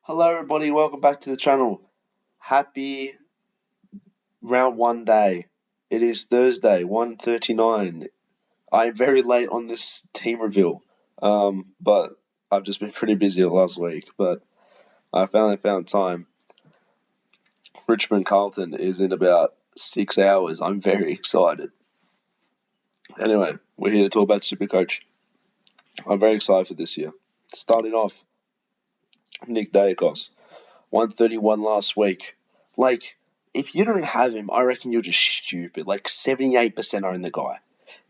Hello, everybody. Welcome back to the channel. Happy round one day. It is Thursday, 1:39. I'm very late on this team reveal, but I've just been pretty busy last week. But I finally found time. Richmond Carlton is in about 6 hours. I'm very excited. Anyway, we're here to talk about SuperCoach. I'm very excited for this year. Starting off, Nick Dacos, 131 last week. Like, if you don't have him, I reckon you're just stupid. Like, 78% own the guy.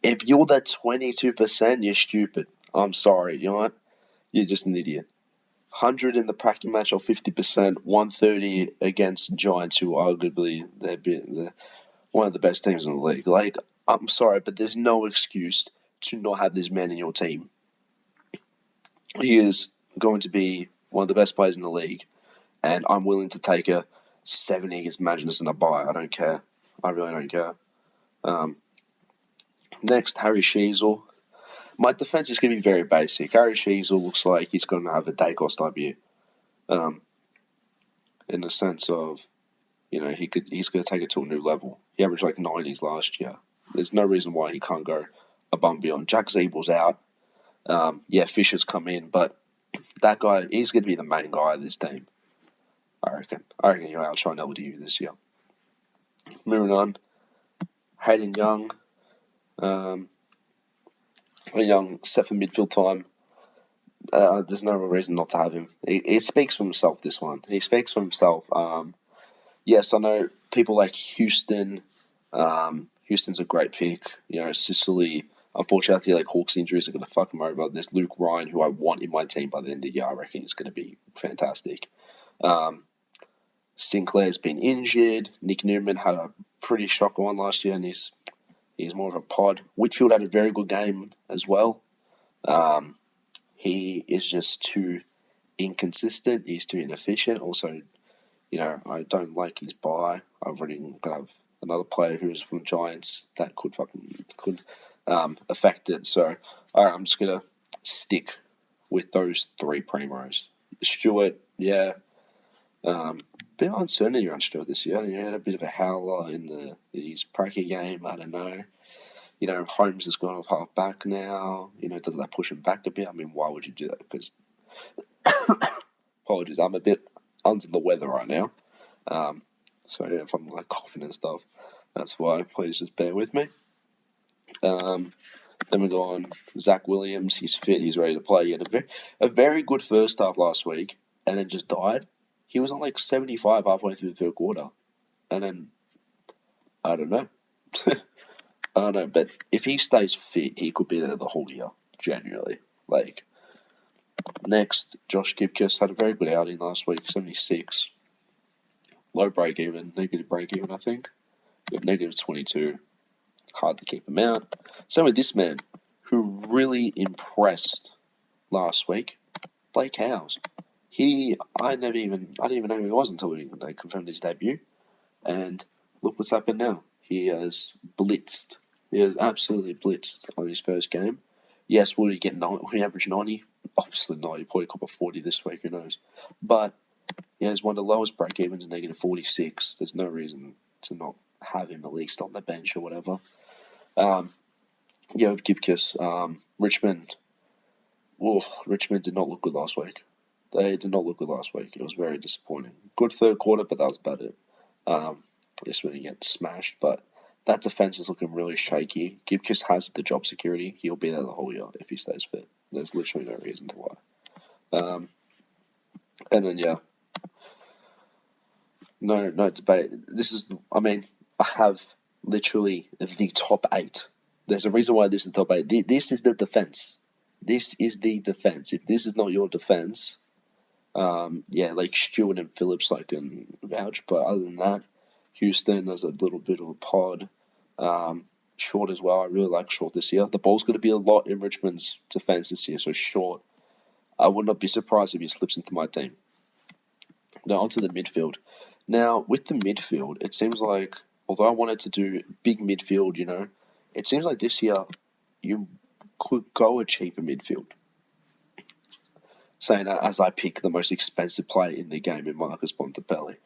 If you're that 22%, you're stupid. I'm sorry, you know what? You're just an idiot. 100 in the practice match or 50%, 130 against Giants, who arguably they're one of the best teams in the league. Like, I'm sorry, but there's no excuse to not have this man in your team. He is going to be one of the best players in the league, and I'm willing to take a 70 against Magnus in a buy. I don't care. I really don't care. Next, Harry Sheezel. My defense is going to be very basic. Harry Sheezel looks like he's going to have a Dacos debut. In the sense of, he's going to take it to a new level. He averaged like 90s last year. There's no reason why he can't go above and beyond. Jack Zeebel's out. Fisher's come in, but that guy, he's going to be the main guy of this team. I reckon he'll outshine LDU this year. Moving on, Hayden Young. Young set for midfield time. There's no real reason not to have him. He speaks for himself, this one. He speaks for himself. Yes, I know people like Houston. Houston's a great pick. Sicily. Unfortunately, I feel like Hawks injuries are going to fuck him over. There's Luke Ryan, who I want in my team by the end of the year. I reckon he's going to be fantastic. Sinclair's been injured. Nick Newman had a pretty shocker one last year, and he's more of a pod. Whitfield had a very good game as well. He is just too inconsistent. He's too inefficient. Also, I don't like his buy. I've already got to have another player who's from Giants that could affect it. So, all right, I'm just gonna stick with those three primos. Stewart, yeah. Bit of uncertainty around Stewart this year. He had a bit of a howler in his Pracky game. I don't know. Holmes has gone off half back now. Does that push him back a bit? I mean, why would you do that? Because, apologies, I'm a bit under the weather right now. So if I'm like coughing and stuff, that's why. Please just bear with me. Then we go on Zach Williams. He's fit. He's ready to play. He had a very good first half last week, and then just died. He was on like 75 halfway through the third quarter, and then I don't know. I don't know, but if he stays fit, he could be there the whole year. Genuinely, like. Next, Josh Gibcus had a very good outing last week, 76. Low break even, negative break even, I think. We have negative 22. Hard to keep him out. Same with this man, who really impressed last week, Blake Howes. I didn't even know who he was until they confirmed his debut. And look what's happened now. He has blitzed. He has absolutely blitzed on his first game. Yes, will he get 90? Will he average 90? Obviously not. He probably cop a 40 this week, who knows. But he has one of the lowest break evens, negative 46. There's no reason to not have him at least on the bench or whatever. With Gibcus, Richmond. Richmond did not look good last week. They did not look good last week. It was very disappointing. Good third quarter, but that was about it. This one he get smashed, but that defense is looking really shaky. Gibcus has the job security. He'll be there the whole year if he stays fit. There's literally no reason to why. And then, no debate. I have literally the top 8. There's a reason why this is the top 8. This is the defense. This is the defense. If this is not your defense, like Stewart and Phillips, I can vouch. But other than that, Houston has a little bit of a pod. Short as well. I really like Short this year. The ball's going to be a lot in Richmond's defense this year, so Short. I would not be surprised if he slips into my team. Now, onto the midfield. Now, with the midfield, it seems like, although I wanted to do big midfield, it seems like this year you could go a cheaper midfield. Saying that as I pick the most expensive player in the game in Marcus Bontempelli.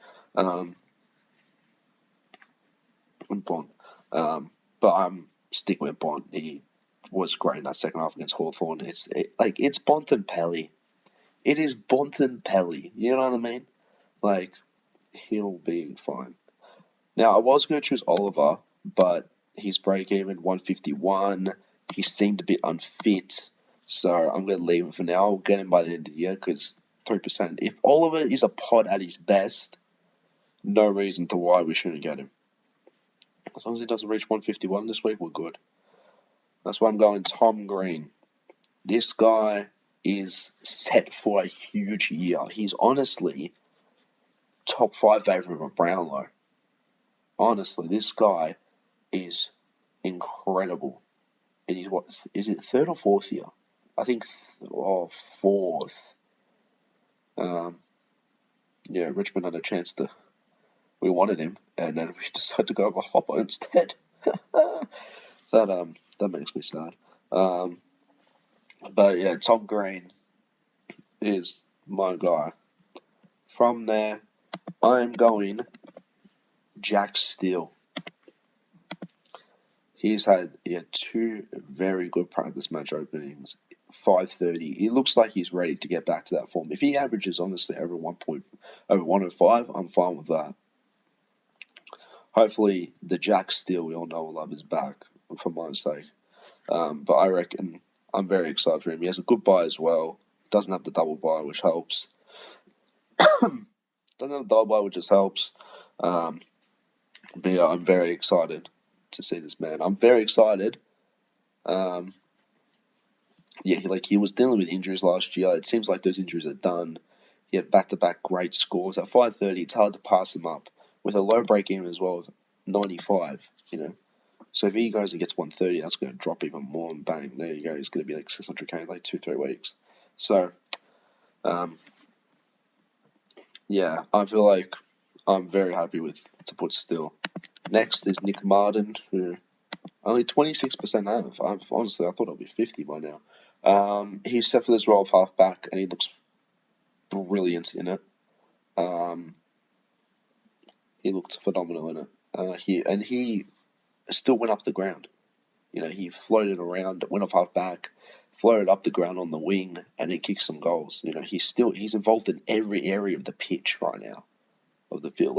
Bont. But I'm sticking with Bont. He was great in that second half against Hawthorn. It's Bontempelli. It is Bontempelli. You know what I mean? Like, he'll be fine. Now, I was going to choose Oliver, but his break even 151. He seemed a bit unfit, so I'm going to leave him for now. I'll get him by the end of the year because 3%. If Oliver is a pod at his best, no reason to why we shouldn't get him. As long as he doesn't reach 151 this week, we're good. That's why I'm going Tom Green. This guy is set for a huge year. He's honestly top 5 favourite of Brownlow. Honestly, this guy is incredible. And he's is it 3rd or 4th year? I think 4th. Yeah, Richmond had a chance to. We wanted him, and then we decided to go with Hopper instead. That makes me sad. But yeah, Tom Green is my guy. From there, I'm going Jack Steele. He's had 2 very good practice match openings. 530. He looks like he's ready to get back to that form. If he averages honestly over 105, I'm fine with that. Hopefully, the Jack Steele we all know and love is back for my sake. But I reckon I'm very excited for him. He has a good buy as well. Doesn't have the double buy, which helps. Doesn't have the double buy, which just helps. But yeah, I'm very excited to see this man. I'm very excited. He was dealing with injuries last year. It seems like those injuries are done. He had back-to-back great scores. At 530, it's hard to pass him up. With a low break-even as well, 95, So if he goes and gets 130, that's going to drop even more, and bang, there you go. He's going to be like 600k in like 2-3 weeks. So, yeah, I feel like I'm very happy to put Steele. Next is Nick Martin, who only 26% have. Honestly, I thought it'd be 50 by now. He's set for this role of halfback, and he looks brilliant in it. He looked phenomenal in it. He still went up the ground. He floated around, went off halfback, floated up the ground on the wing, and he kicked some goals. He's involved in every area of the pitch right now, of the field.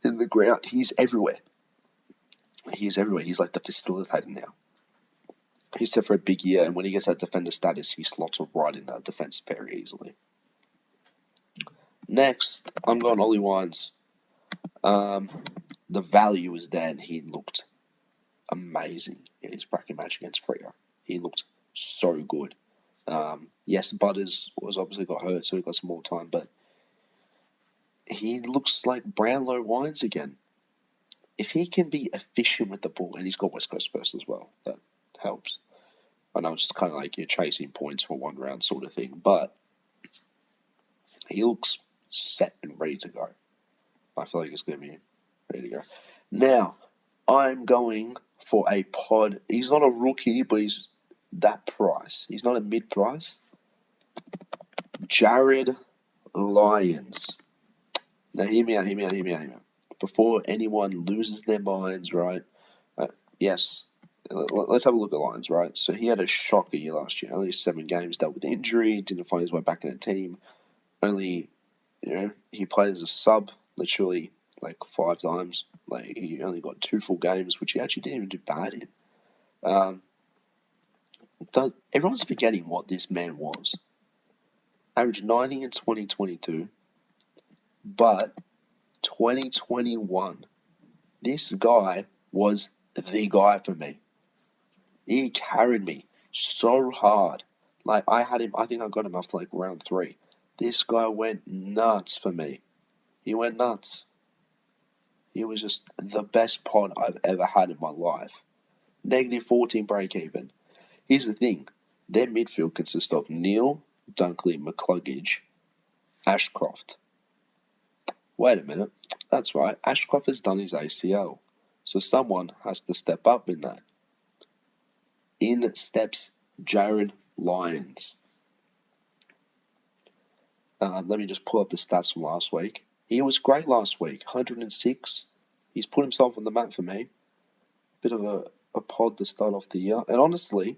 In the ground, he's everywhere. He's everywhere. He's like the facilitator now. He's set for a big year, and when he gets that defender status, he slots right in that defense very easily. Next, I'm going Ollie Wines. The value is there, and he looked amazing in his bracket match against Freo. He looked so good. Yes, Butters was obviously got hurt, so he got some more time, but he looks like Brownlow Wines again. If he can be efficient with the ball, and he's got West Coast first as well, that helps. I know it's just kind of like you're chasing points for one round sort of thing, but he looks set and ready to go. I feel like it's going to be ready to go. Now, I'm going for a pod. He's not a rookie, but he's that price. He's not a mid-price. Jared Lyons. Now, hear me out. Before anyone loses their minds, right? Yes, let's have a look at Lyons, right? So he had a shocker year last year. Only 7 games, dealt with injury, didn't find his way back in the team. Only, he played as a sub, literally, 5 times. He only got 2 full games, which he actually didn't even do bad in. Everyone's forgetting what this man was. Averaged 90 in 2022, but 2021, this guy was the guy for me. He carried me so hard. I had him, I think I got him after round 3. This guy went nuts for me. He went nuts. He was just the best pod I've ever had in my life. -14 break even. Here's the thing. Their midfield consists of Neil, Dunkley, McCluggage, Ashcroft. Wait a minute. That's right. Ashcroft has done his ACL. So someone has to step up in that. In steps Jared Lyons. Let me just pull up the stats from last week. He was great last week, 106. He's put himself on the map for me. Bit of a pod to start off the year. And honestly,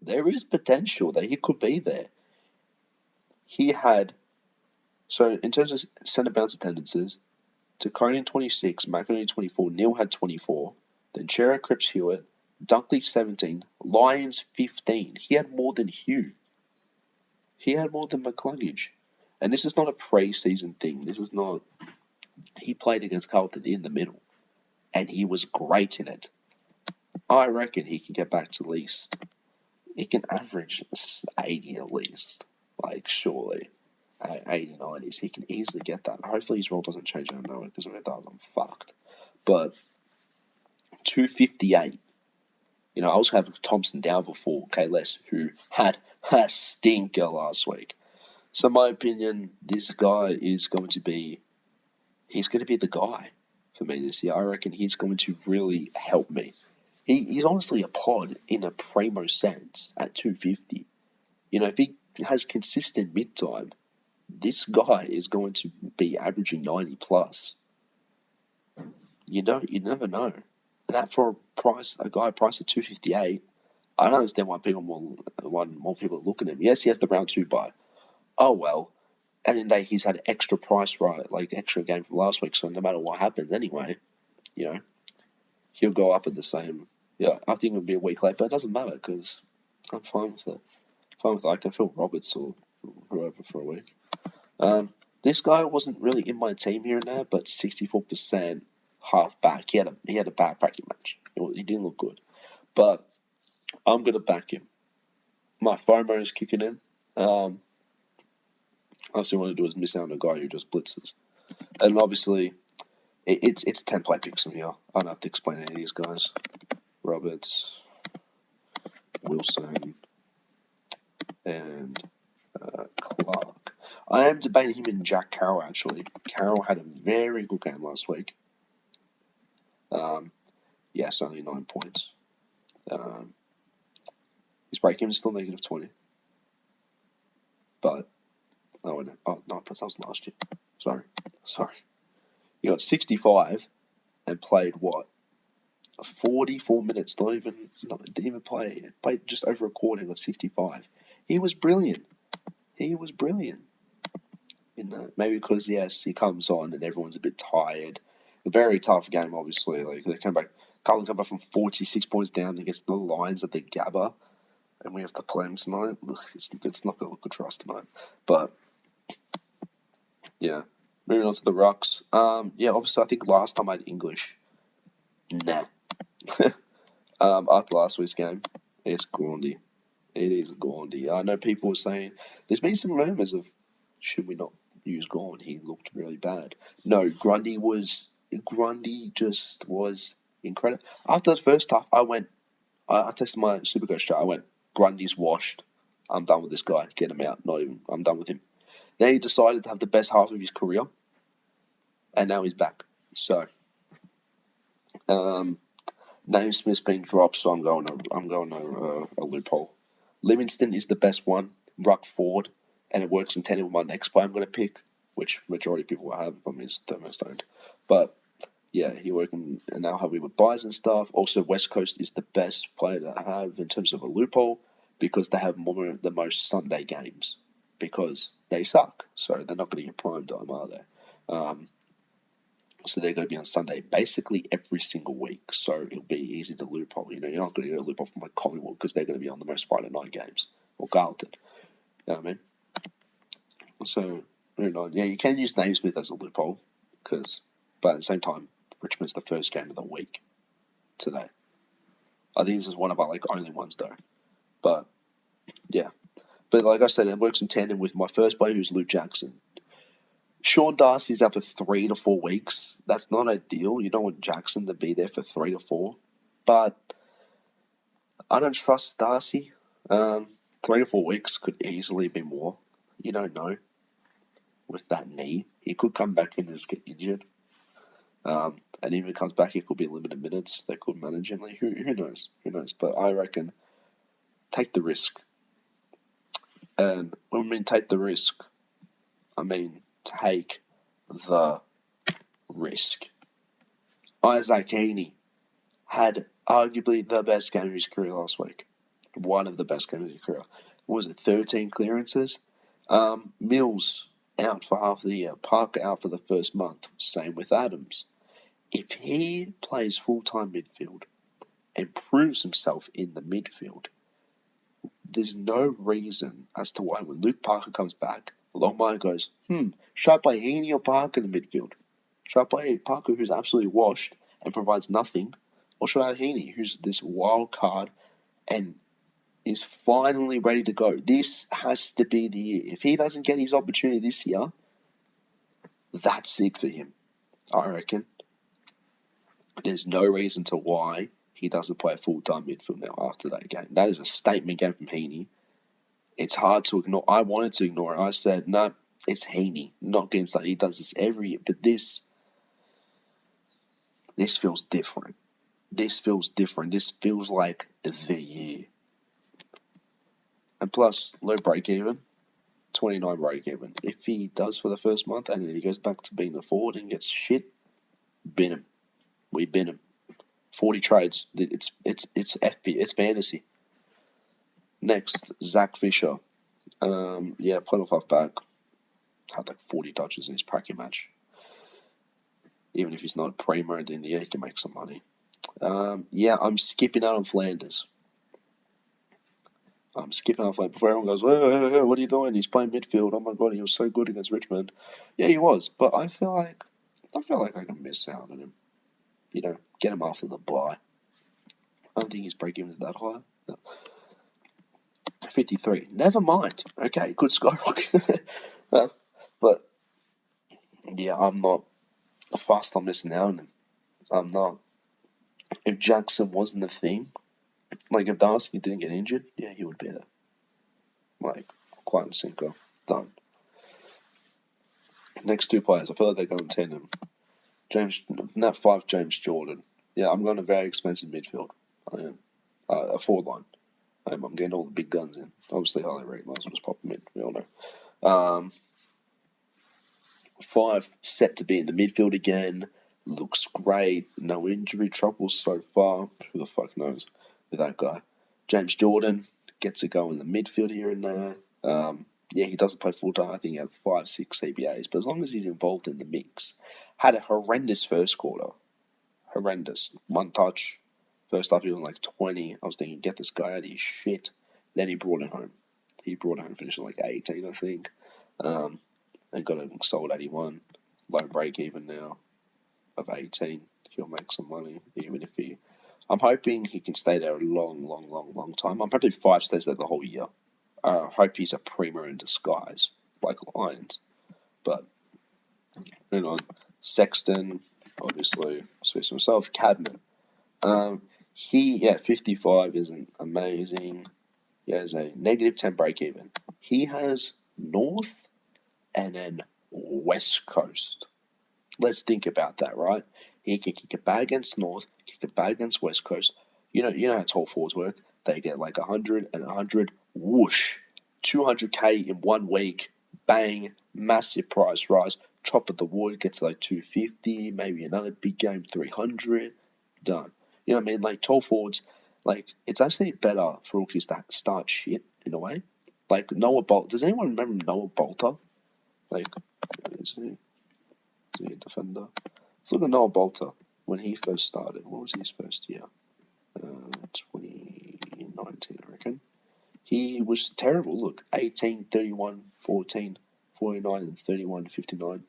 there is potential that he could be there. He had, so in terms of centre bounce attendances, Taconin 26, McInerney 24, Neil had 24, then Chera, Cripps, Hewitt, Dunkley 17, Lyons 15. He had more than Hugh. He had more than McCluggage. And this is not a pre-season thing. This is not... He played against Carlton in the middle, and he was great in it. I reckon he can get back to at least... He can average 80 at least. Like, surely. 80, 90s. He can easily get that. Hopefully his role doesn't change out of nowhere, because if it does, I'm fucked. But 258. You know, I also have Thompson down for 4K less, who had a stinker last week. So my opinion, this guy is going to be... He's going to be the guy for me this year. I reckon he's going to really help me. He's honestly a pod in a primo sense at 250. You know, if he has consistent mid-time, this guy is going to be averaging 90 plus. You never know. And that for a guy priced at 258, I don't understand why more people are looking at him. Yes, he has the round 2 bye. Oh well. And then he's had extra price, right? Like extra game from last week. So no matter what happens anyway, you know, he'll go up at the same. Yeah, I think it'll be a week late, but it doesn't matter because I'm fine with it. I can feel Roberts or whoever for a week. This guy wasn't really in my team here and there, but 64% half back. He had a bad bracket match. He didn't look good, but I'm gonna back him. My FOMO is kicking in. All I want to do is miss out on a guy who just blitzes. And obviously, it's 10 play picks from here. I don't have to explain any of these guys. Roberts, Wilson, and Clark. I am debating him and Jack Carroll, actually. Carroll had a very good game last week. Yes, only 9 points. His break even is still negative 20. But... no, that was last year. Sorry. He got 65 and played what? 44 minutes. Didn't even play. Played just over a quarter and got 65. He was brilliant. Maybe because, yes, he comes on and everyone's a bit tired. A very tough game, obviously. Like, Carlton come back from 46 points down against the Lions at the Gabba. And we have to play them tonight. It's not going to look good for us tonight. But... yeah, moving on to the rucks. Obviously I think last time I had English. Nah. After last week's game, it's Grundy. It is Grundy. I know people were saying, there's been some rumours of, should we not use Gorn? He looked really bad. No, Grundy just was incredible. After the first half, I tested my SuperCoach chart. I went, Grundy's washed. I'm done with this guy. Get him out. I'm done with him. Then he decided to have the best half of his career, and now he's back. So, Naismith's been dropped, so I'm going a loophole. Livingston is the best one, ruck forward, and it works in tandem with my next play I'm going to pick, which majority of people will have. I mean, it's Thermostoned. But, yeah, he's working, and now happy with buys and stuff. Also, West Coast is the best player to have in terms of a loophole, because they have the most Sunday games. Because they suck, so they're not going to get prime time, are they? So they're going to be on Sunday basically every single week, so it'll be easy to loophole. You know, you're not going to get a loophole from like Collingwood because they're going to be on the most Friday night games, or Carlton. You know what I mean? So, moving on. Yeah, you can use Naismith as a loophole, but at the same time, Richmond's the first game of the week today. I think this is one of our only ones though. But yeah. But like I said, it works in tandem with my first player, who's Luke Jackson. Sean Darcy's out for 3 to 4 weeks. That's not ideal. You don't want Jackson to be there for 3 to 4. But I don't trust Darcy. 3 to 4 weeks could easily be more. You don't know. With that knee, he could come back and just get injured. And if he comes back, it could be limited minutes. They could manage him. Who knows? But I reckon take the risk. And when I mean take the risk, I mean take the risk. Isaac Heaney had arguably the best game of his career last week. One of the best games of his career. What was it, 13 clearances? Mills out for half the year. Parker out for the first month. Same with Adams. If he plays full-time midfield and proves himself in the midfield, there's no reason as to why when Luke Parker comes back, Longmire goes, should I play Heaney or Parker in the midfield? Should I play Parker, who's absolutely washed and provides nothing? Or should I have Heaney, who's this wild card and is finally ready to go? This has to be the year. If he doesn't get his opportunity this year, that's it for him, I reckon. There's no reason to why he doesn't play full-time midfield now after that game. That is a statement game from Heaney. It's hard to ignore. I wanted to ignore it. I said, no, it's Heaney. Not getting started. He does this every year. But this feels different. This feels different. This feels like the year. And plus, low break-even. 29 break-even. If he does for the first month and then he goes back to being a forward and gets shit, bin him. We bin him. 40 trades. It's FP. It's fantasy. Next, Zach Fisher. Played off half-back. Had like 40 touches in his practice match. Even if he's not a primo in the year, he can make some money. I'm skipping out on Flanders. Before everyone goes, hey, what are you doing? He's playing midfield. Oh my god, he was so good against Richmond. Yeah, he was, but I feel like I can miss out on him. Get him after the bye. I don't think his break-even is that high. No. 53. Never mind. Okay, good skyrocket. But yeah, I'm not fast on missing out on him. I'm not. If Jackson wasn't a thing, like if Darcy didn't get injured, yeah, he would be there. Like, quite a sinker. Done. Next two players, I feel like they go in tandem. Nat 5, James Jordan. Yeah, I'm going a very expensive midfield. I am. A forward line. I'm getting all the big guns in. Obviously, Harley Reid might as well just pop him in. We all know. 5 set to be in the midfield again. Looks great. No injury troubles so far. Who the fuck knows with that guy? James Jordan gets a go in the midfield here and there. He doesn't play full time. I think he had 5, 6 CBAs. But as long as he's involved in the mix. Had a horrendous first quarter. Horrendous. 1 touch. First half, he was like 20. I was thinking, get this guy out of his shit. Then he brought it home. Finishing like 18, I think. And got it sold 81. Low break even now of 18. He'll make some money, even if he... I'm hoping he can stay there a long time. I'm hoping 5 stays there the whole year. I hope he's a primo in disguise, like Lions. But, Sexton, obviously, speaks for himself. Cadman. 55 isn't amazing. He has a negative 10 break even. He has North and then West Coast. Let's think about that, right? He can kick it back against North, kick it back against West Coast. You know how tall forwards work. They get like 100 and 100, whoosh, 200k in 1 week, bang, massive price rise. Chop at the wood, gets like 250, maybe another big game, 300, done. You know what I mean? Like tall forwards, like it's actually better for rookies to start shit in a way. Like Noah Bolter. Does anyone remember Noah Bolter? Like, is he a defender? Let's look at Noah Bolter when he first started. What was his first year? 2019, I reckon. He was terrible. Look, 18, 31, 14, 49, and 31, 59.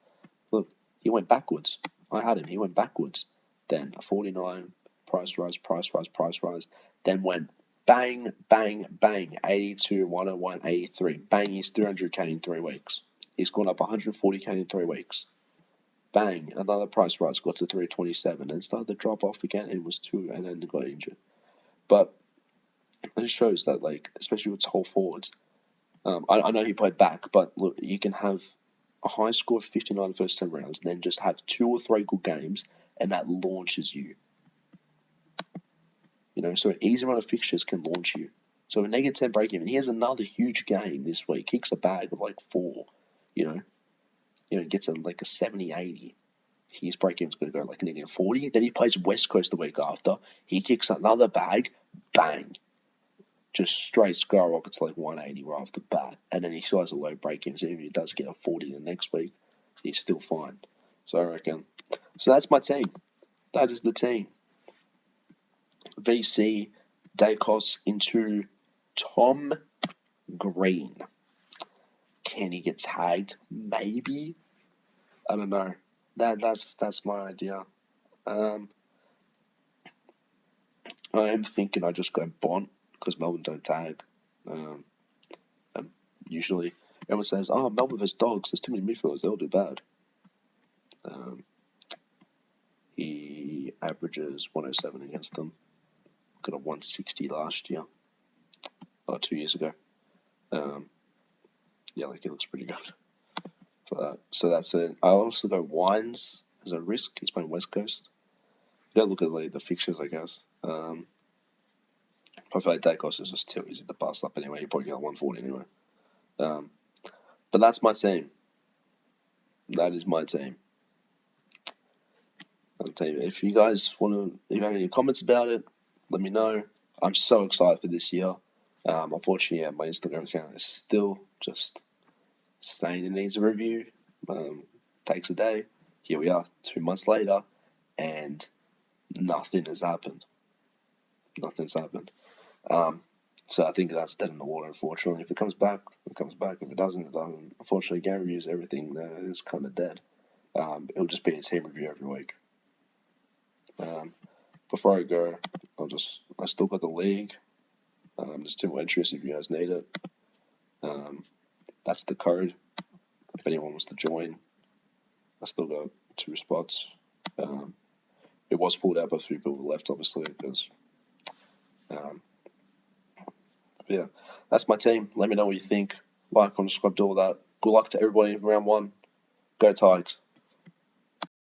Look, he went backwards. I had him. He went backwards. Then a 49, price rise. Then went bang, 82, 101, 83. Bang, he's 300k in 3 weeks. He's gone up 140k in 3 weeks. Bang, another price rise, got to 327, and started to drop off again, and was 2, and then got injured. But it just shows that, like, especially with tall forwards, I know he played back, but look, you can have a high score of 59 the first 10 rounds, and then just have 2 or 3 good games, and that launches you. So an easy run of fixtures can launch you. So a negative 10 break even. He has another huge game this week. Kicks a bag of like 4, gets like a 70, 80. His break even's going to go like negative 40. Then he plays West Coast the week after. He kicks another bag, bang. Just straight skyrockets like 180 right off the bat. And then he still has a low break even. So even if he does get a 40 the next week, he's still fine. So I reckon. So that's my team. That is the team. VC, Dacos into Tom Green. Can he get tagged? Maybe. I don't know. That's my idea. I am thinking I just go Bont because Melbourne don't tag. Usually everyone says, "Oh, Melbourne vs Dogs. There's too many midfielders. They'll do bad." He averages 107 against them. Got a 160 last year, or 2 years ago. Like he looks pretty good for that. So that's it. I also go Wines as a risk. He's playing West Coast. You gotta look at the fixtures, I guess. I feel like Dacos is just too easy to bust up anyway. He probably got 140 anyway. But that's my team. That is my team. I'll tell you, if you guys if you have any comments about it, let me know. I'm so excited for this year. Unfortunately, my Instagram account is still just saying it needs a review. Takes a day. Here we are, 2 months later, and nothing has happened. Nothing's happened. So I think that's dead in the water, unfortunately. If it comes back, it comes back. If it doesn't, it doesn't. Unfortunately, game reviews, everything is kind of dead. It'll just be a team review every week. Before I go, I still got the league. There's 2 more entries if you guys need it. That's the code. If anyone wants to join, I still got 2 spots. It was filled out by 3 people left, obviously, because yeah, that's my team. Let me know what you think. Like, comment, subscribe, do all that. Good luck to everybody in round 1. Go Tigers.